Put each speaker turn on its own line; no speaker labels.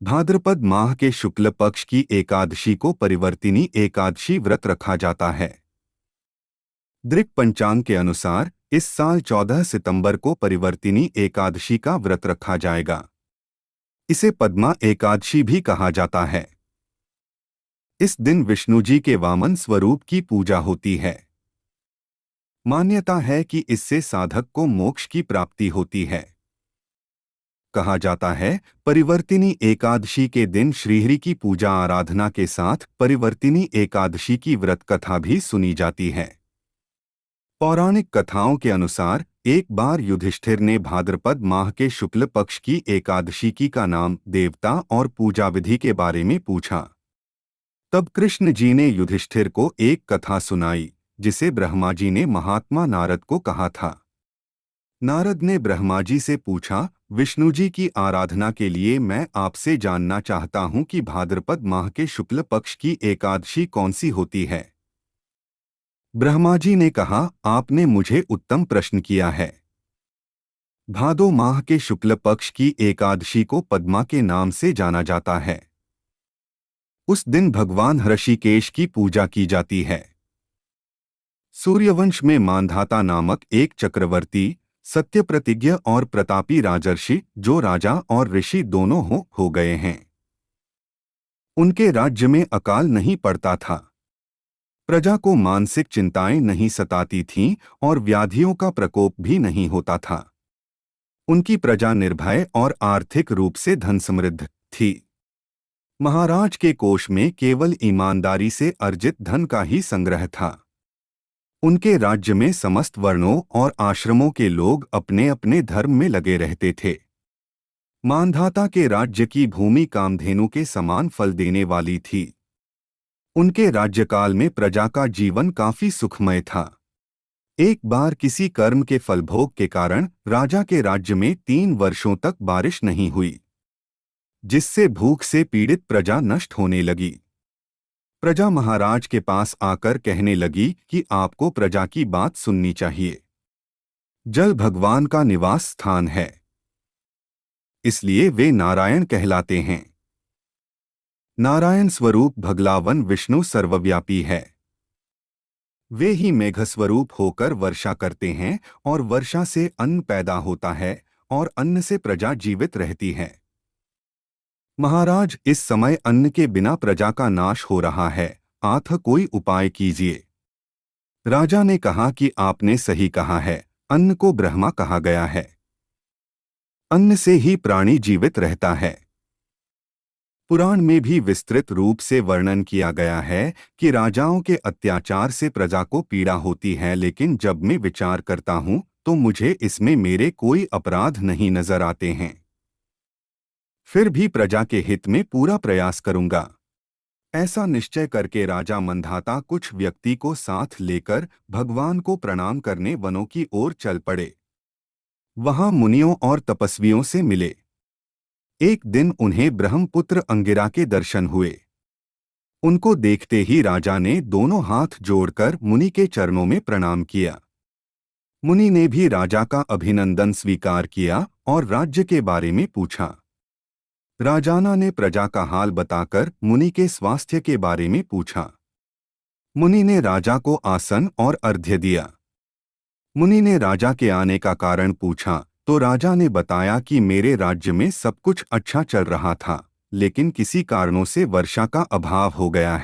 भाद्रपद माह के शुक्ल पक्ष की एकादशी को परिवर्तिनी एकादशी व्रत रखा जाता है। दृक पंचांग के अनुसार इस साल 14 सितंबर को परिवर्तिनी एकादशी का व्रत रखा जाएगा। इसे पद्मा एकादशी भी कहा जाता है। इस दिन विष्णु जी के वामन स्वरूप की पूजा होती है। मान्यता है कि इससे साधक को मोक्ष की प्राप्ति होती है। कहा जाता है, परिवर्तिनी एकादशी के दिन श्रीहरि की पूजा आराधना के साथ परिवर्तिनी एकादशी की व्रत कथा भी सुनी जाती है। पौराणिक कथाओं के अनुसार एक बार युधिष्ठिर ने भाद्रपद माह के शुक्ल पक्ष की एकादशी की का नाम, देवता और पूजा विधि के बारे में पूछा। तब कृष्ण जी ने युधिष्ठिर को एक कथा सुनाई, जिसे ब्रह्मा जी ने महात्मा नारद को कहा था। नारद ने ब्रह्मा जी से पूछा, विष्णु जी की आराधना के लिए मैं आपसे जानना चाहता हूं कि भाद्रपद माह के शुक्ल पक्ष की एकादशी कौन सी होती है। ब्रह्मा जी ने कहा, आपने मुझे उत्तम प्रश्न किया है। भादो माह के शुक्ल पक्ष की एकादशी को पद्मा के नाम से जाना जाता है। उस दिन भगवान ऋषिकेश की पूजा की जाती है। सूर्यवंश में मांधाता नामक एक चक्रवर्ती, सत्य प्रतिज्ञ और प्रतापी राजर्षि, जो राजा और ऋषि दोनों हो गए हैं। उनके राज्य में अकाल नहीं पड़ता था। प्रजा को मानसिक चिंताएं नहीं सताती थीं और व्याधियों का प्रकोप भी नहीं होता था। उनकी प्रजा निर्भय और आर्थिक रूप से धन समृद्ध थी। महाराज के कोष में केवल ईमानदारी से अर्जित धन का ही संग्रह था। उनके राज्य में समस्त वर्णों और आश्रमों के लोग अपने अपने धर्म में लगे रहते थे। मांधाता के राज्य की भूमि कामधेनु के समान फल देने वाली थी। उनके राज्यकाल में प्रजा का जीवन काफी सुखमय था। एक बार किसी कर्म के फलभोग के कारण राजा के राज्य में 3 वर्षों तक बारिश नहीं हुई, जिससे भूख से पीड़ित प्रजा नष्ट होने लगी। प्रजा महाराज के पास आकर कहने लगी कि आपको प्रजा की बात सुननी चाहिए। जल भगवान का निवास स्थान है, इसलिए वे नारायण कहलाते हैं। नारायण स्वरूप भगवान विष्णु सर्वव्यापी है। वे ही मेघ स्वरूप होकर वर्षा करते हैं और वर्षा से अन्न पैदा होता है और अन्न से प्रजा जीवित रहती है। महाराज, इस समय अन्न के बिना प्रजा का नाश हो रहा है, अतः कोई उपाय कीजिए। राजा ने कहा कि आपने सही कहा है, अन्न को ब्रह्मा कहा गया है। अन्न से ही प्राणी जीवित रहता है। पुराण में भी विस्तृत रूप से वर्णन किया गया है कि राजाओं के अत्याचार से प्रजा को पीड़ा होती है, लेकिन जब मैं विचार करता हूं तो मुझे इसमें मेरे कोई अपराध नहीं नजर आते हैं। फिर भी प्रजा के हित में पूरा प्रयास करूंगा। ऐसा निश्चय करके राजा मंधाता कुछ व्यक्ति को साथ लेकर भगवान को प्रणाम करने वनों की ओर चल पड़े। वहां मुनियों और तपस्वियों से मिले। एक दिन उन्हें ब्रह्मपुत्र अंगिरा के दर्शन हुए। उनको देखते ही राजा ने दोनों हाथ जोड़कर मुनि के चरणों में प्रणाम किया। मुनि ने भी राजा का अभिनंदन स्वीकार किया और राज्य के बारे में पूछा। राजाना ने प्रजा का हाल बताकर मुनि के स्वास्थ्य के बारे में पूछा। मुनि ने राजा को आसन और अर्घ्य दिया। मुनि ने राजा के आने का कारण पूछा तो राजा ने बताया कि मेरे राज्य में सब कुछ अच्छा चल रहा था, लेकिन किसी कारणों से वर्षा का अभाव हो गया है।